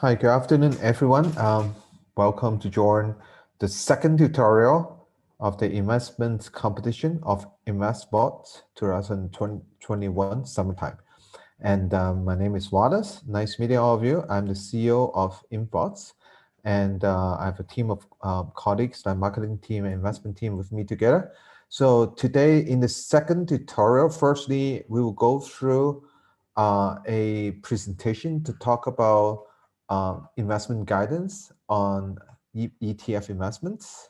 Hi, good afternoon, everyone. Welcome to join the second tutorial of the investment competition of Invbots 2021 summertime. And my name is Wallace. Nice meeting all of you. I'm the CEO of Invbots, and I have a team of colleagues, the marketing team and investment team with me together. So today in the second tutorial, firstly, we will go through a presentation to talk about investment guidance on ETF investments.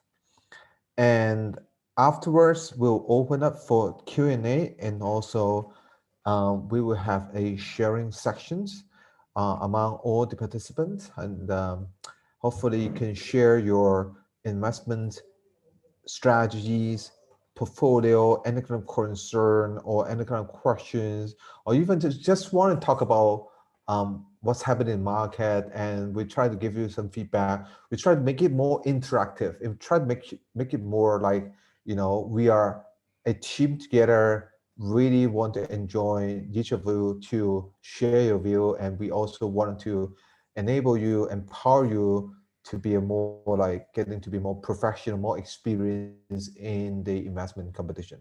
And afterwards, we'll open up for Q&A, and also we will have a sharing sections among all the participants. And hopefully you can share your investment strategies, portfolio, any kind of concern or any kind of questions, or even just want to talk about what's happening in the market, and we try to give you some feedback. We try to make it more interactive and try to make it more like, we are a team together, really want to enjoy each of you to share your view, and we also want to enable you, empower you to be getting to be more professional, more experienced in the investment competition.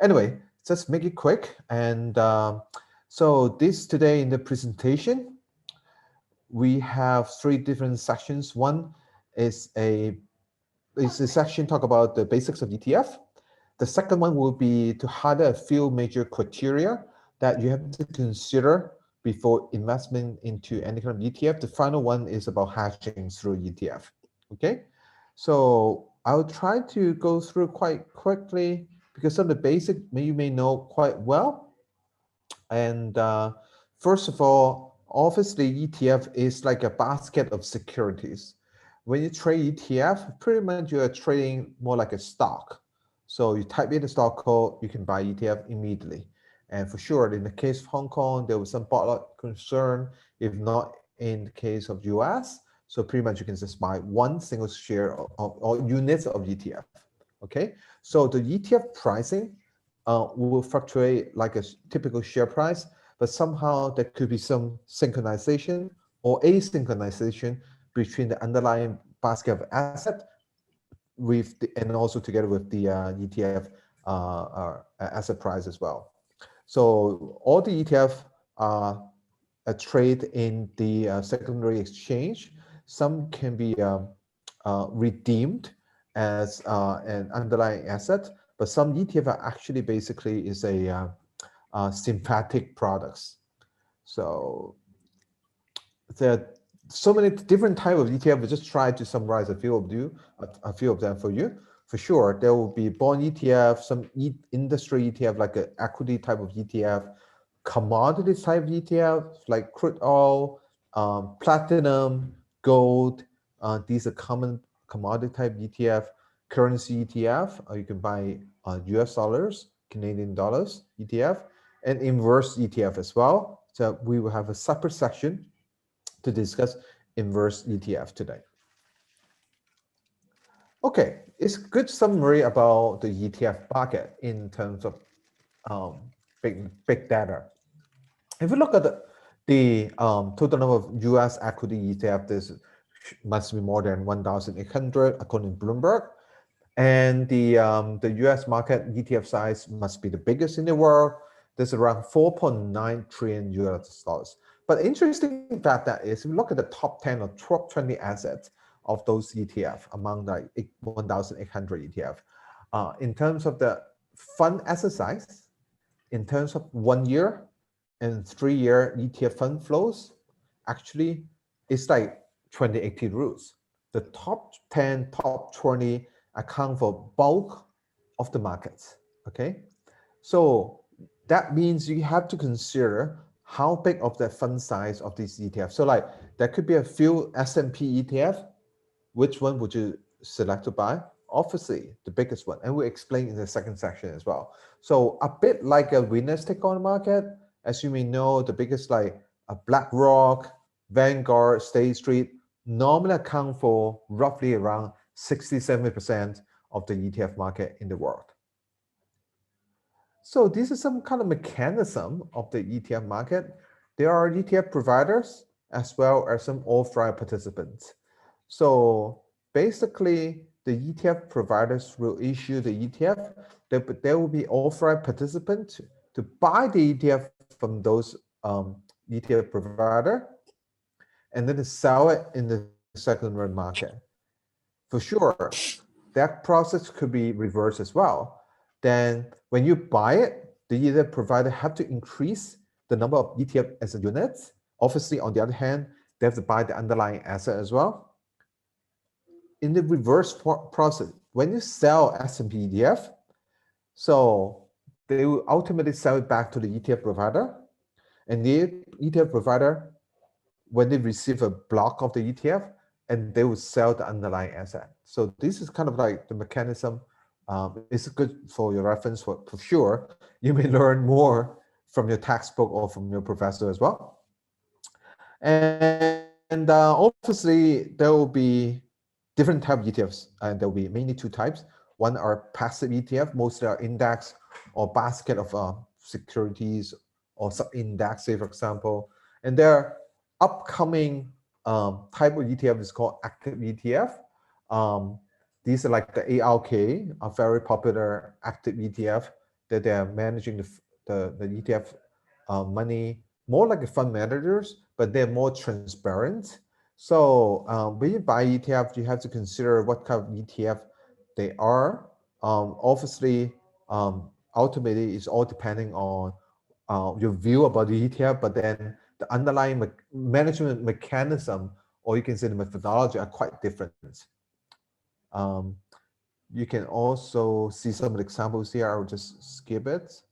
Anyway, just make it quick. And so today in the presentation, we have three different sections. One is a section talk about the basics of ETF. The second one will be to highlight a few major criteria that you have to consider before investment into any kind of ETF. The final one is about hedging through ETF. Okay, so I'll try to go through quite quickly because some of the basic you may know quite well. And first of all, obviously ETF is like a basket of securities. When you trade ETF, pretty much you are trading more like a stock. So you type in the stock code, you can buy ETF immediately. And for sure, in the case of Hong Kong, there was some bot concern, if not in the case of US. So pretty much you can just buy one single share or units of ETF. Okay, so the ETF pricing will fluctuate like a typical share price, but somehow there could be some synchronization or asynchronization between the underlying basket of asset and also together with the ETF asset price as well. So all the ETF are trade in the secondary exchange. Some can be redeemed as an underlying asset, but some ETF are actually basically is a synthetic products. So there are so many different types of ETF. We just try to summarize a few of them for you. For sure, there will be bond ETF, some industry ETF like an equity type of ETF, commodity type ETF like crude oil, platinum, gold. These are common commodity type ETF. Currency ETF, you can buy US dollars, Canadian dollars ETF, and inverse ETF as well. So we will have a separate section to discuss inverse ETF today. Okay, it's a good summary about the ETF market in terms of big data. If you look at the total number of US equity ETF, this must be more than 1,800 according to Bloomberg. And the US market ETF size must be the biggest in the world. There's around 4.9 trillion US dollars. But interesting fact that is, if you look at the top 10 or top 20 assets of those ETF among the 1,800 ETF, in terms of the fund asset size, in terms of 1 year and 3 year ETF fund flows, actually it's like 2018 rules. The top 10, top 20 account for bulk of the markets. Okay, so that means you have to consider how big of the fund size of these ETF. So like there could be a few S&P ETF. Which one would you select to buy? Obviously the biggest one, and we'll explain in the second section as well. So a bit like a winner's take on market, as you may know, the biggest like a BlackRock, Vanguard, State Street normally account for roughly around 60-70% of the ETF market in the world. So this is some kind of mechanism of the ETF market. There are ETF providers as well as some authorized participants. So basically, the ETF providers will issue the ETF. There will be authorized participants to buy the ETF from those ETF provider, and then to sell it in the secondary market. For sure, that process could be reversed as well. Then when you buy it, the ETF provider have to increase the number of ETF as a unit. Obviously, on the other hand, they have to buy the underlying asset as well. In the reverse process, when you sell S&P ETF, so they will ultimately sell it back to the ETF provider, and the ETF provider, when they receive a block of the ETF, and they will sell the underlying asset. So this is kind of like the mechanism. It's good for your reference for sure. You may learn more from your textbook or from your professor as well. And obviously, there will be different type of ETFs, and there will be mainly two types. One are passive ETF, mostly are index or basket of securities or sub-index, say for example. And their upcoming type of ETF is called active ETF. These are like the ARK, a very popular active ETF that they are managing the ETF money more like a fund managers, but they're more transparent. So when you buy ETF, you have to consider what kind of ETF they are. Obviously, ultimately, it's all depending on your view about the ETF, but then the underlying management mechanism, or you can say the methodology, are quite different. Um, you can also see some of the examples here. I'll just skip it.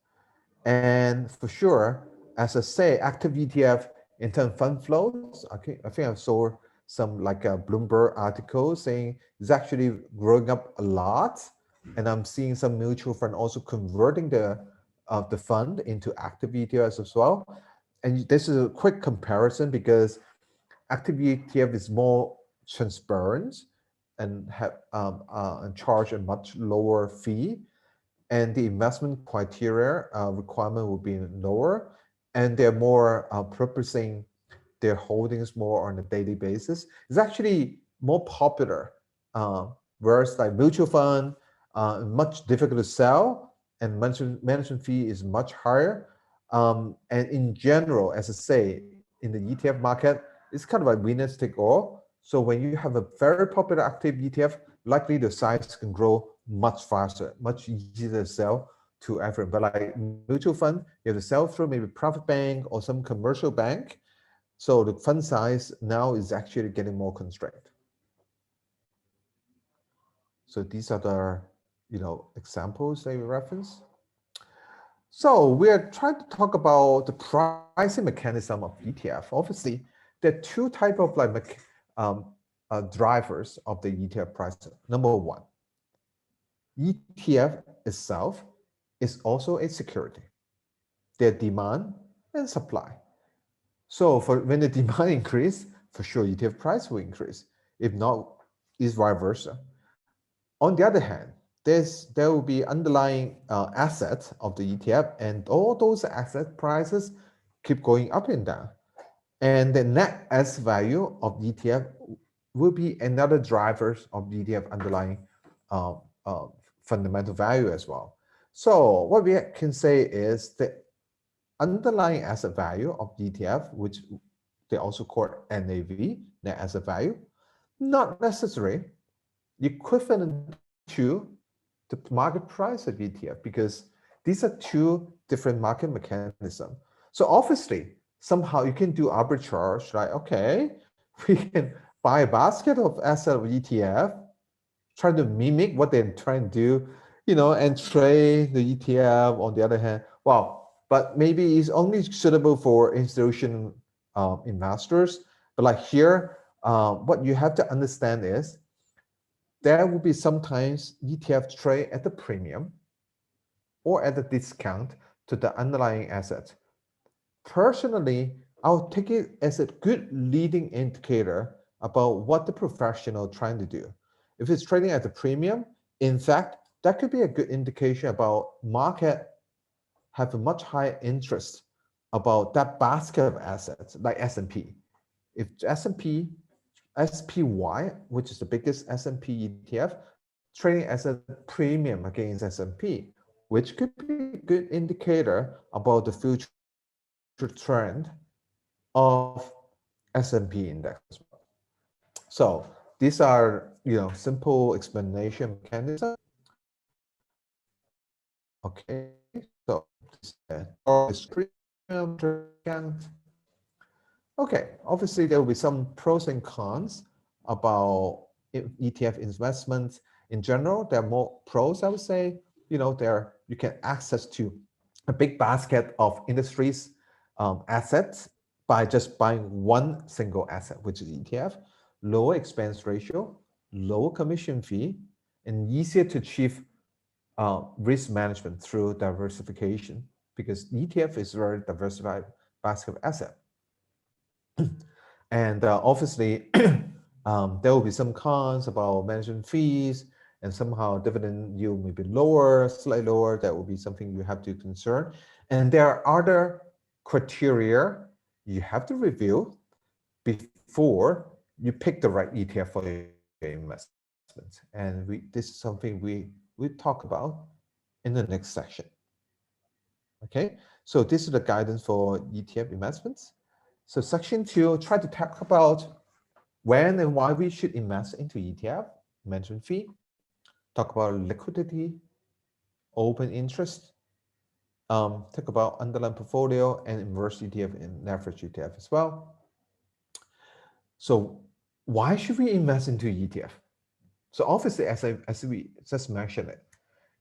And for sure, as I say, active ETF in terms of fund flows, I think I saw some like a Bloomberg article saying it's actually growing up a lot. And I'm seeing some mutual fund also converting the fund into active ETFs as well. And this is a quick comparison because active ETF is more transparent and have and charge a much lower fee, and the investment criteria requirement will be lower, and they're more purposing their holdings more on a daily basis. It's actually more popular, whereas like mutual fund, much difficult to sell, and management fee is much higher. And in general, as I say, in the ETF market, it's kind of like winners take all. So when you have a very popular active ETF, likely the size can grow much faster, much easier to sell to everyone. But like mutual fund, you have to sell through maybe private bank or some commercial bank. So the fund size now is actually getting more constrained. So these are the examples that we reference. So we are trying to talk about the pricing mechanism of ETF. Obviously, there are two type of like drivers of the ETF pricing. Number one, ETF itself is also a security. Their demand and supply. So for when the demand increase, for sure ETF price will increase. If not, it's vice versa. On the other hand, there will be underlying assets of the ETF, and all those asset prices keep going up and down. And the net asset value of the ETF will be another drivers of the ETF underlying uh, uh, fundamental value as well. So what we can say is the underlying asset value of the ETF, which they also call NAV, net asset value, not necessarily equivalent to the market price of ETF, because these are two different market mechanisms. So obviously, somehow you can do arbitrage, like, okay, we can buy a basket of asset of ETF, try to mimic what they're trying to do, and trade the ETF on the other hand. Wow, but maybe it's only suitable for institutional investors. But like here, what you have to understand is there will be sometimes ETF trade at the premium or at a discount to the underlying asset. Personally, I'll take it as a good leading indicator about what the professional trying to do. If it's trading at a premium, in fact, that could be a good indication about market have a much higher interest about that basket of assets like S&P. if S&P SPY, which is the biggest S&P ETF, trading as a premium against S&P, which could be a good indicator about the future trend of S&P index as well. So these are, simple explanation mechanism. Okay, so this premium again. Okay, obviously there will be some pros and cons about ETF investments in general. There are more pros, I would say. There you can access to a big basket of industries assets by just buying one single asset, which is ETF. Lower expense ratio, lower commission fee, and easier to achieve risk management through diversification, because ETF is a very diversified basket of asset. And obviously, there will be some cons about management fees, and somehow dividend yield may be lower, slightly lower. That will be something you have to concern. And there are other criteria you have to review before you pick the right ETF for your investments. And this is something we talk about in the next section. Okay, so this is the guidance for ETF investments. So section 2, try to talk about when and why we should invest into ETF, management fee, talk about liquidity, open interest, talk about underlying portfolio and inverse ETF and leverage ETF as well. So why should we invest into ETF? So obviously, as we just mentioned it,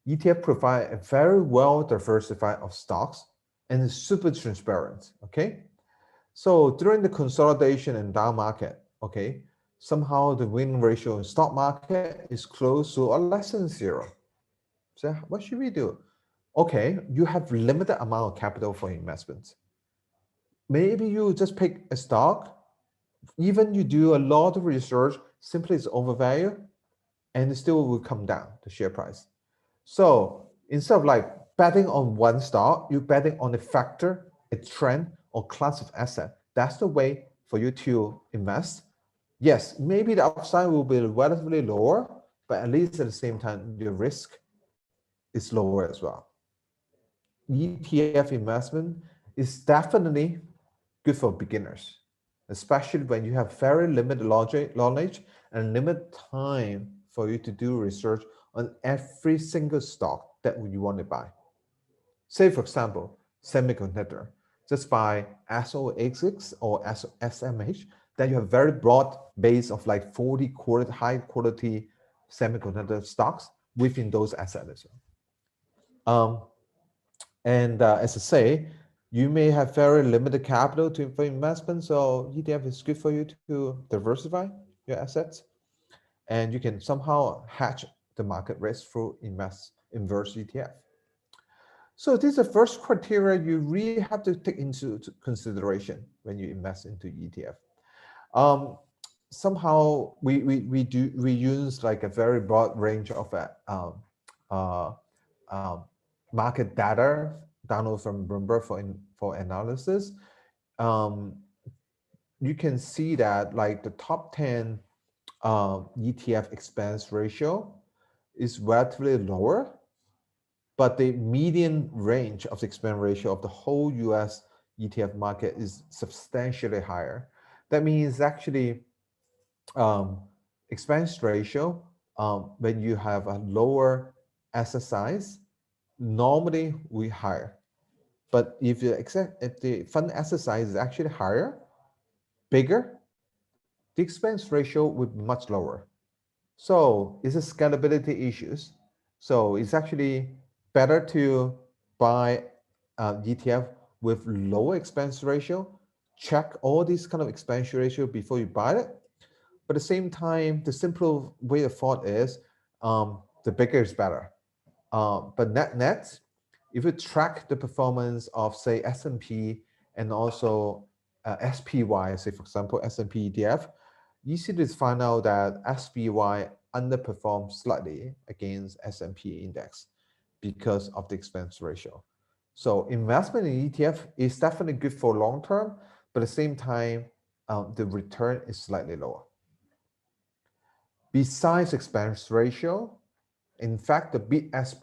ETF provide a very well diversified of stocks and is super transparent, okay? So during the consolidation and down market, okay, somehow the win ratio in stock market is close to or less than zero. So what should we do? Okay, you have limited amount of capital for investments. Maybe you just pick a stock, even you do a lot of research, simply it's overvalued, and it still will come down, the share price. So instead of like betting on one stock, you're betting on a factor, a trend, or class of asset. That's the way for you to invest. Yes, maybe the upside will be relatively lower, but at least at the same time, your risk is lower as well. ETF investment is definitely good for beginners, especially when you have very limited knowledge and limited time for you to do research on every single stock that you want to buy. Say, for example, semiconductor, just buy SOXX or SMH, then you have very broad base of like 40 high quality semiconductor stocks within those assets. And as I say, you may have very limited capital for investment, so ETF is good for you to diversify your assets, and you can somehow hedge the market risk through inverse ETF. So this is the first criteria you really have to take into consideration when you invest into ETF. Somehow we use like a very broad range of market data download from Bloomberg for analysis. You can see that like the top 10 ETF expense ratio is relatively lower, but the median range of the expense ratio of the whole US ETF market is substantially higher. That means actually expense ratio, when you have a lower asset size, normally we higher. But if the fund asset size is actually higher, bigger, the expense ratio would be much lower. So it's a scalability issues. So it's actually better to buy ETF with lower expense ratio. Check all these kind of expense ratio before you buy it. But at the same time, the simple way of thought is the bigger is better. But net, if you track the performance of say S&P and also SPY, say for example S&P ETF, you see to find out that SPY underperforms slightly against S&P index because of the expense ratio. So investment in ETF is definitely good for long term, but at the same time, the return is slightly lower. Besides expense ratio, in fact, the bid-ask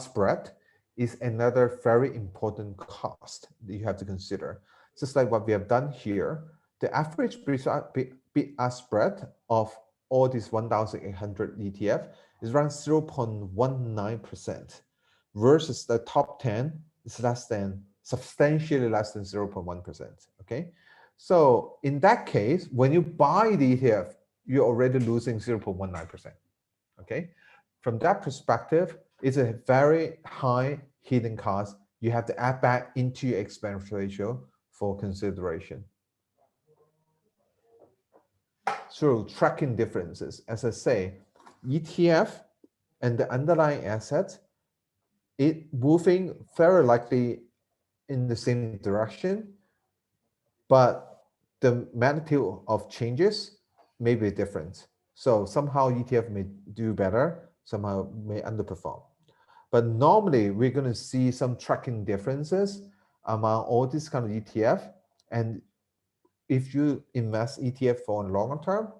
spread is another very important cost that you have to consider. Just like what we have done here, the average bid-ask spread of all these 1,800 ETF is around 0.19% versus the top 10 is substantially less than 0.1%. Okay, so in that case, when you buy the ETF, you're already losing 0.19%. Okay, from that perspective, it's a very high hidden cost you have to add back into your expense ratio for consideration. So tracking differences, as I say, ETF and the underlying asset, it moving very likely in the same direction, but the magnitude of changes may be different. So somehow ETF may do better, somehow may underperform. But normally we're going to see some tracking differences among all these kind of ETF. And if you invest ETF for a longer term,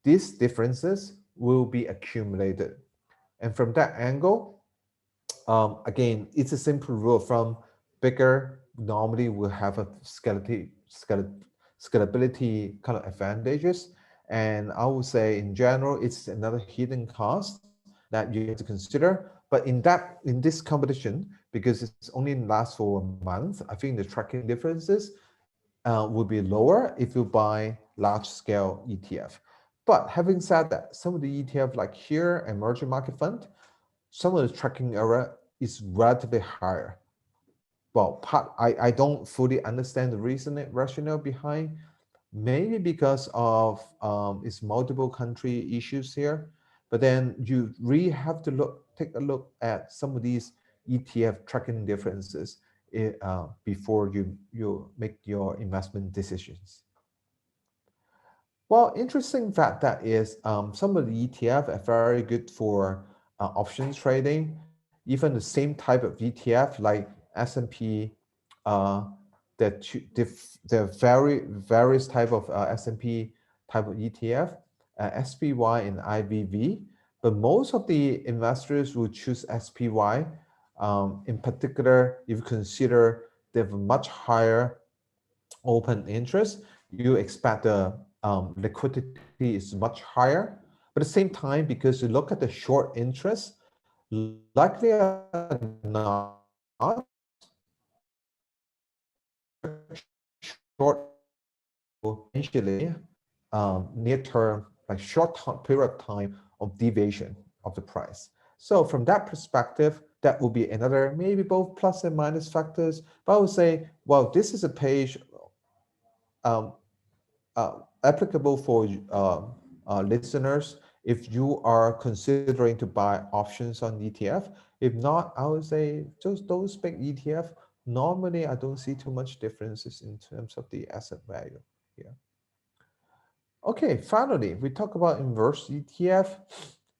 these differences will be accumulated. And from that angle, again, it's a simple rule of thumb. Bigger normally will have a scalability kind of advantages. And I would say in general, it's another hidden cost that you have to consider. But in this competition, because it's only lasts for a month, I think the tracking differences will be lower if you buy large scale ETF. But having said that, some of the ETF like here, emerging market fund, some of the tracking error is relatively higher. Well, I don't fully understand the rationale behind. Maybe because of its multiple country issues here, but then you really have to take a look at some of these ETF tracking differences before you make your investment decisions. Well, interesting fact that is some of the ETF are very good for options trading. Even the same type of ETF like S&P, uh, the various type of S&P type of ETF, SPY and IVV. But most of the investors will choose SPY. In particular, if you consider they have a much higher open interest, you expect the liquidity is much higher. But at the same time, because you look at the short interest, likely or not, short potentially near term, like period of time of deviation of the price. So from that perspective, that will be another maybe both plus and minus factors. But I would say, well, this is a page um, applicable for listeners if you are considering to buy options on ETF. If not, I would say just those big ETF, normally I don't see too much differences in terms of the asset value here. Okay, finally, we talk about inverse ETF.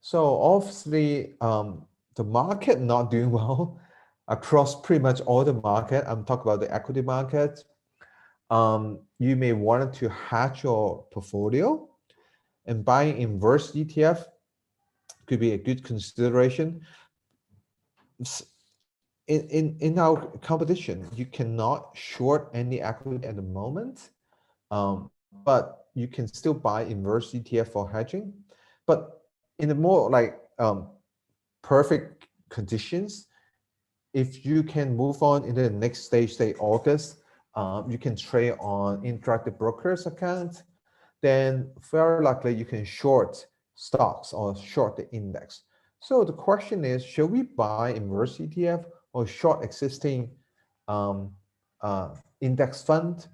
So obviously, the market not doing well across pretty much all the market. I'm talking about the equity market. You may want to hedge your portfolio, and buying inverse ETF could be a good consideration. In our competition, you cannot short any equity at the moment, but you can still buy inverse ETF for hedging. But in the more like perfect conditions, if you can move on into the next stage, say August, you can trade on interactive brokers account, then very likely you can short stocks or short the index. So the question is, should we buy inverse ETF or short existing um, index fund?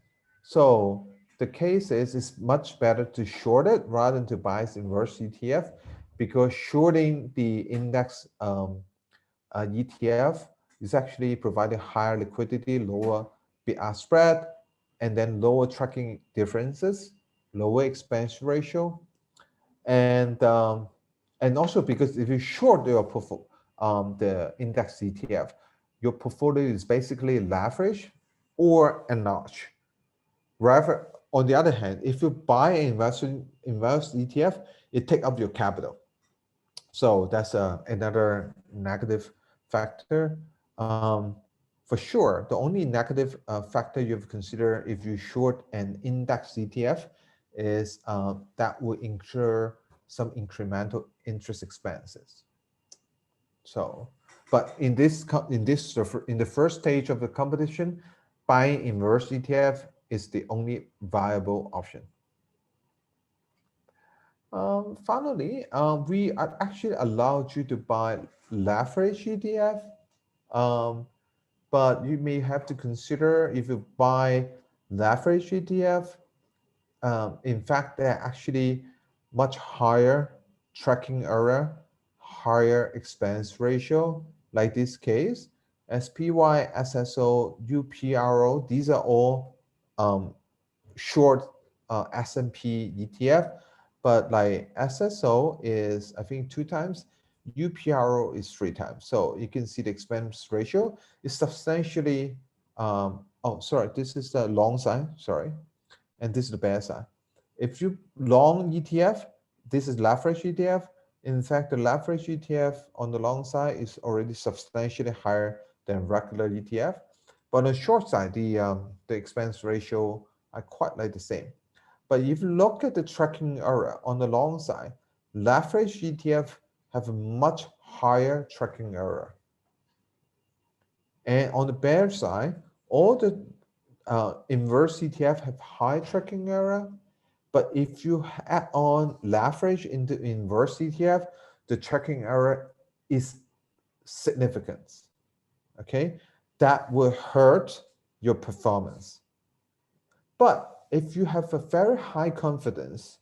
So the case is it's much better to short it rather than to buy inverse ETF, because shorting the index ETF is actually providing higher liquidity, lower bid-ask spread, and then lower tracking differences, lower expense ratio, and also because if you short your the index ETF, your portfolio is basically leveraged or enlarged. Rather, on the other hand, if you buy an invest ETF, it take up your capital. So that's another negative factor. For sure, the only negative factor you have to consider if you short an index ETF is that will incur some incremental interest expenses. So, but in the first stage of the competition, buying inverse ETF is the only viable option. Finally, we are actually allowed you to buy leverage ETF, um, but you may have to consider if you buy leverage ETF. In fact, they're actually much higher tracking error, higher expense ratio. Like this case, SPY, SSO, UPRO, these are all um, short S&P ETF, but like SSO is, I think, 2 times, UPRO is 3 times. So you can see the expense ratio is substantially, oh, sorry, this is the long side, sorry, and this is the bear side. If you long ETF, this is leverage ETF. In fact, the leverage ETF on the long side is already substantially higher than regular ETF. But on the short side, the expense ratio are quite like the same. But if you look at the tracking error on the long side, leverage ETF have a much higher tracking error. And on the bear side, all the inverse ETF have high tracking error. But if you add on leverage into inverse ETF, the tracking error is significant. Okay, that will hurt your performance. But if you have a very high confidence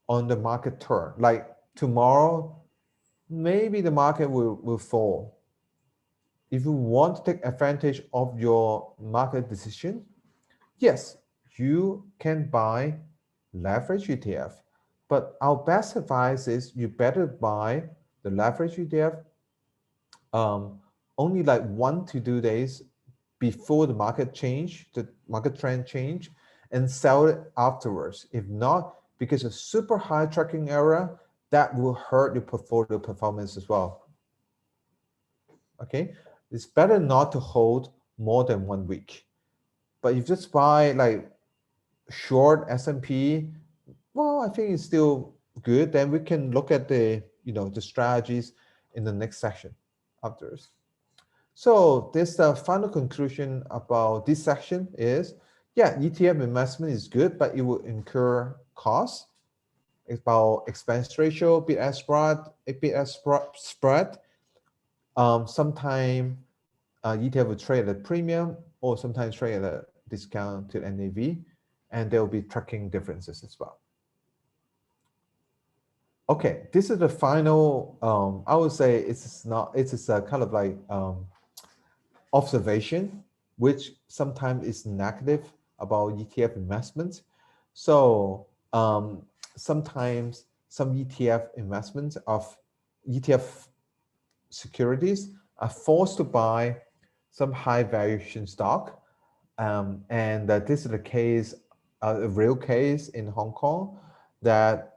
on the market turn, like tomorrow, maybe the market will fall. If you want to take advantage of your market decision, yes, you can buy leverage ETF. But our best advice is you better buy the leverage ETF only like 1 to 2 days before the market trend change, and sell it afterwards. If not, because of super high tracking error, that will hurt your portfolio performance as well. Okay, it's better not to hold more than 1 week. But if you just buy like short S&P, well, I think it's still good. Then we can look at the strategies in the next section afterwards. So this final conclusion about this section is, yeah, ETF investment is good, but it will incur costs. It's about expense ratio, bid-ask spread. Sometimes ETF will trade at a premium, or sometimes trade at a discount to NAV, and there will be tracking differences as well. Okay, this is the final. I would say it's a kind of like observation, which sometimes is negative about ETF investments. So sometimes some ETF investments of ETF securities are forced to buy some high valuation stock. And this is the case, a real case in Hong Kong, that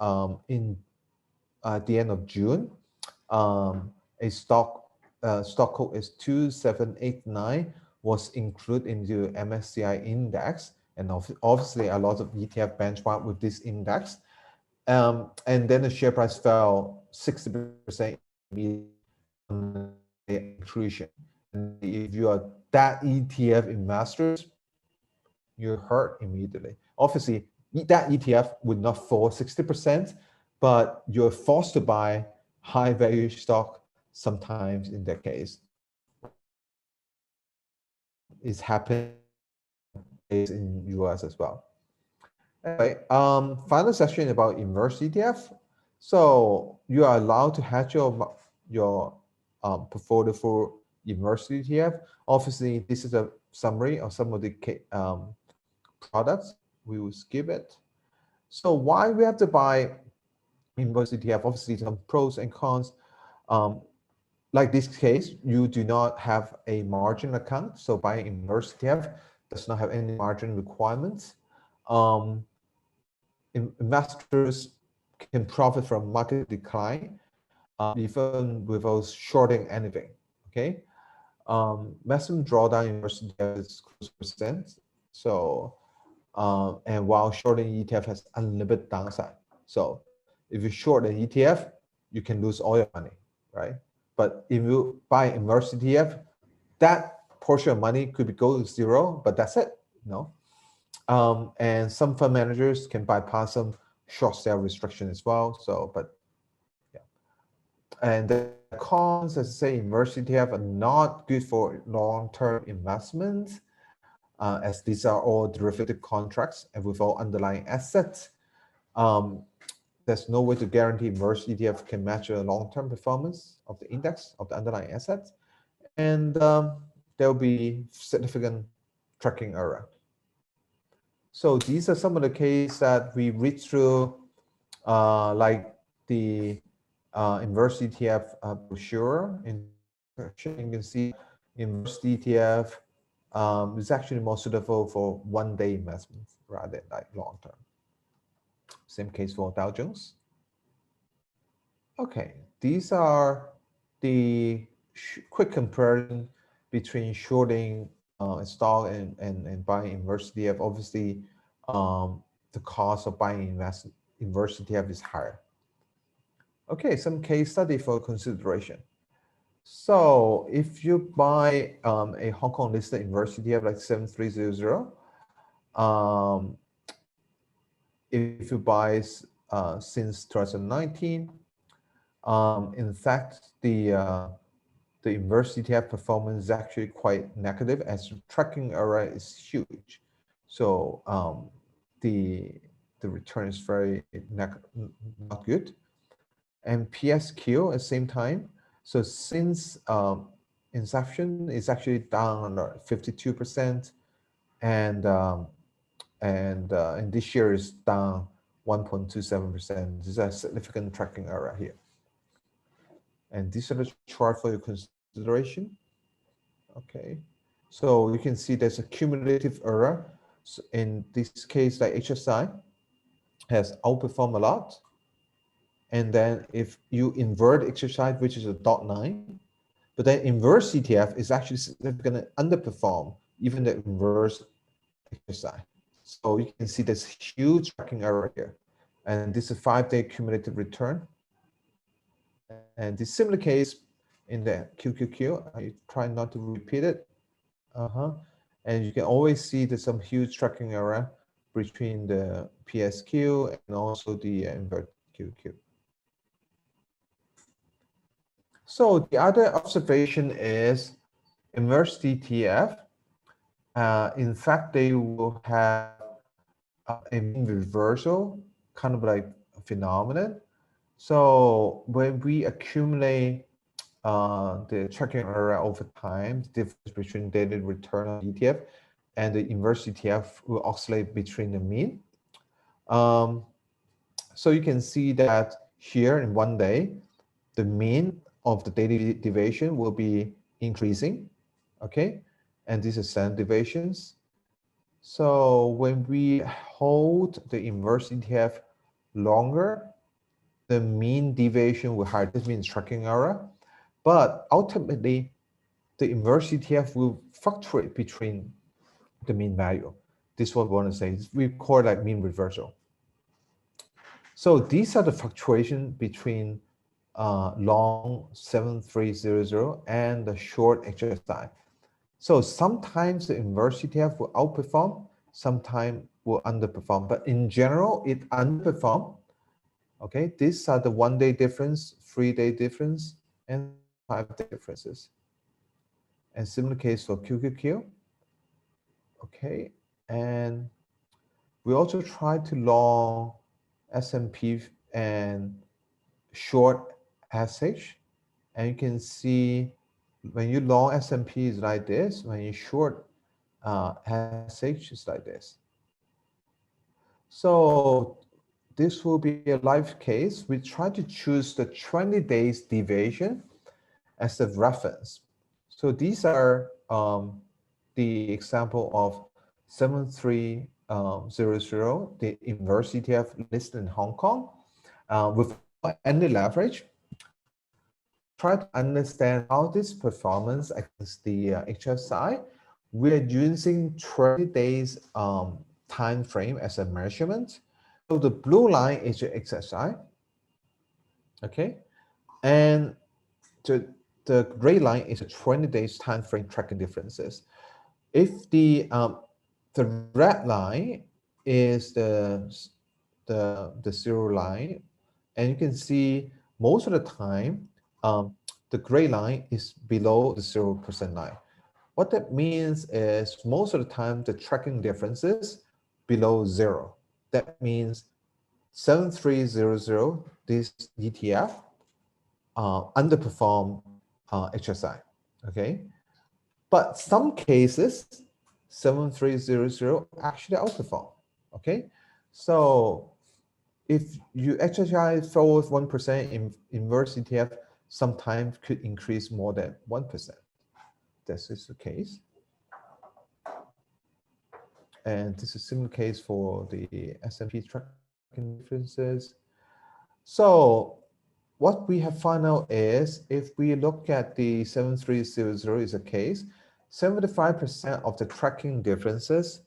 in the end of June, a stock code is 2789 was included into MSCI index, and obviously a lot of ETF benchmark with this index. And then the share price fell 60% on the inclusion. And if you are that ETF investors, you're hurt immediately. Obviously, that ETF would not fall 60%, but you're forced to buy high value stock sometimes in that case. It's happening in US as well. Anyway, final section about inverse ETF. So you are allowed to hedge your portfolio for inverse ETF. Obviously, this is a summary of some of the products. We will skip it. So why we have to buy inverse ETF? Obviously, some pros and cons. Like this case, you do not have a margin account, so buying inverse ETF does not have any margin requirements. um, investors can profit from market decline even without shorting anything. Okay, maximum drawdown in inverse ETF is close to percent. So and while shorting ETF has unlimited downside. So if you short an ETF, you can lose all your money, right? But if you buy inverse ETF, that portion of money could go to zero, but that's it, you know. And some fund managers can bypass some short sale restriction as well. So, but yeah. And the cons, as I say, inverse ETF are not good for long-term investments, as these are all derivative contracts and without underlying assets. There's no way to guarantee inverse ETF can match the long-term performance of the index of the underlying assets. And there'll be significant tracking error. So these are some of the cases that we read through, like the Inverse ETF brochure. In you can see Inverse ETF is actually more suitable for one-day investments rather than like long-term. Same case for Dow Jones. Okay, these are the quick comparison between shorting stock and buying inverse ETF. Obviously, the cost of buying inverse ETF is higher. Okay, some case study for consideration. So if you buy a Hong Kong listed inverse ETF like 7300, if you buy since 2019, in fact, the inverse ETF performance is actually quite negative as tracking error is huge. So the return is very not good. And PSQ at the same time. So since inception, it's actually down 52%, and this year is down 1.27%. This is a significant tracking error here. And these are the chart for your consideration. Okay, so you can see there's a cumulative error. So in this case, like HSI has outperformed a lot. And then if you invert HSI, which is a 0.9, but then inverse ETF is actually significantly underperform even the inverse HSI. So you can see this huge tracking error here. And this is a 5-day cumulative return. And this similar case in the QQQ, I try not to repeat it. And you can always see there's some huge tracking error between the PSQ and also the invert QQ. So the other observation is inverse ETF. In fact, they will have a mean reversal, kind of like a phenomenon. So when we accumulate the tracking error over time, the difference between daily return on ETF and the inverse ETF will oscillate between the mean. So you can see that here in one day, the mean of the daily deviation will be increasing, okay? And these are standard deviations. So when we hold the inverse ETF longer, the mean deviation will higher. This means tracking error. But ultimately, the inverse ETF will fluctuate between the mean value. This is what we want to say. We call it like mean reversal. So these are the fluctuation between long 7300 and the short HSI. So sometimes the inverse ETF will outperform, sometimes will underperform, but in general, it underperform. Okay, these are the 1-day difference, 3-day difference, and 5-day differences. And similar case for QQQ. Okay, and we also try to long S&P and short SH, and you can see when you long S&P is like this, when you short SH is like this. So this will be a live case. We try to choose the 20 days deviation as the reference. So these are the example of 7300 the Inverse ETF listed in Hong Kong, without any leverage. Try to understand how this performance against the HSI. We're using 20 days time frame as a measurement. So the blue line is your XSI, okay, and the gray line is a 20 days time frame tracking differences. If the red line is the zero line, and you can see most of the time the gray line is below the 0% line. What that means is most of the time the tracking differences below zero. That means 7300, this ETF, underperform HSI, okay? But some cases, 7300 actually outperform, okay? So if you HSI falls 1% in Inverse ETF, sometimes could increase more than 1%. This is the case. And this is similar case for the S&P tracking differences. So what we have found out is if we look at the 7300 is a case, 75% of the tracking differences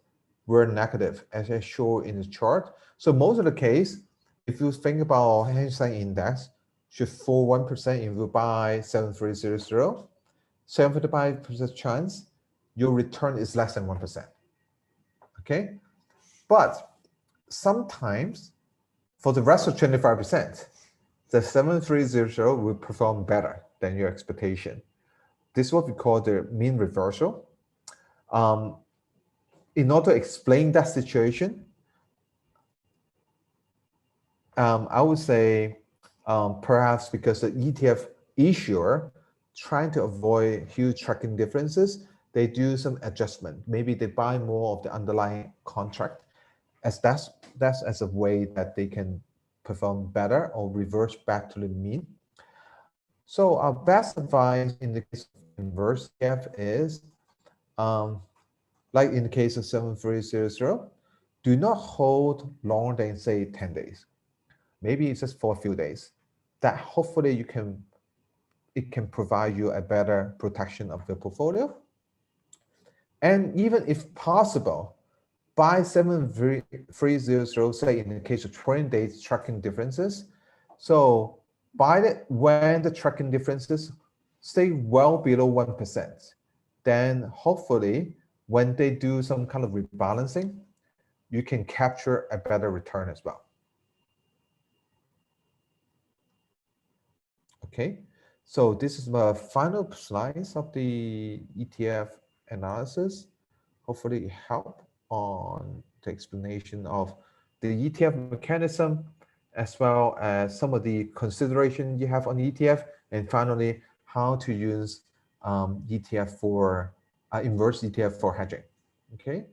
were negative, as I show in the chart. So most of the case, if you think about Hang Seng Index, should fall 1% if you buy 7300, 75% chance your return is less than 1%. Okay, but sometimes for the rest of 25%, the 7300 will perform better than your expectation. This is what we call the mean reversal. In order to explain that situation, I would say perhaps because the ETF issuer trying to avoid huge tracking differences, they do some adjustment. Maybe they buy more of the underlying contract, as that's as a way that they can perform better or reverse back to the mean. So our best advice in the case of Inverse ETF is, like in the case of 7300, do not hold longer than say 10 days. Maybe it's just for a few days. That hopefully it can provide you a better protection of your portfolio. And even if possible, buy 7300, say in the case of 20 days tracking differences. So buy it when the tracking differences stay well below 1%. Then hopefully when they do some kind of rebalancing, you can capture a better return as well. Okay, so this is my final slides of the ETF analysis. Hopefully it helped on the explanation of the ETF mechanism, as well as some of the consideration you have on the ETF, and finally how to use ETF for Inverse ETF for hedging. Okay,